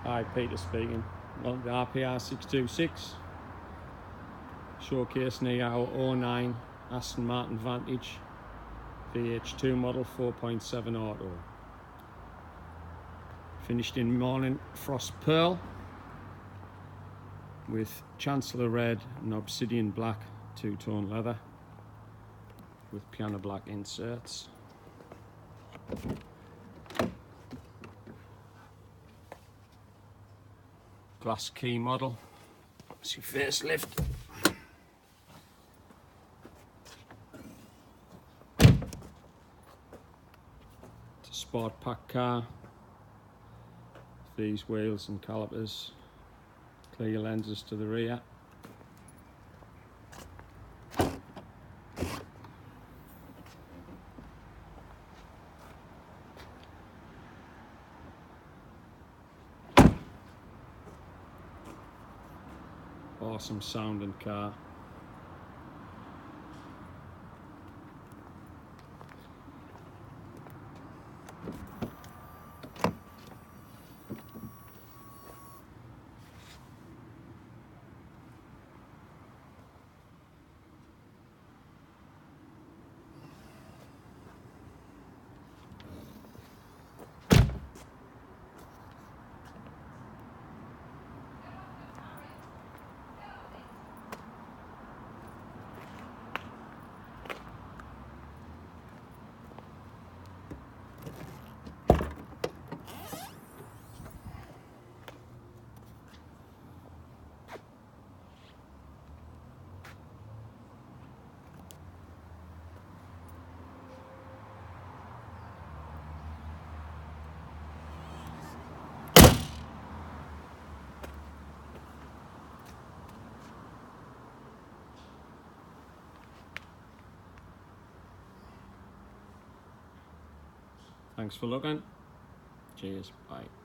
Hi, Peter speaking. Welcome to RPR 626. Showcasing our 09 Aston Martin Vantage VH2 model 4.7 auto. Finished in morning frost pearl with Chancellor Red and Obsidian Black two-tone leather with piano black inserts. Glass key model. That's your facelift. It's a sport pack car. These wheels and calipers. Clear lenses to the rear. Awesome sounding car. Thanks for looking. Cheers. Bye.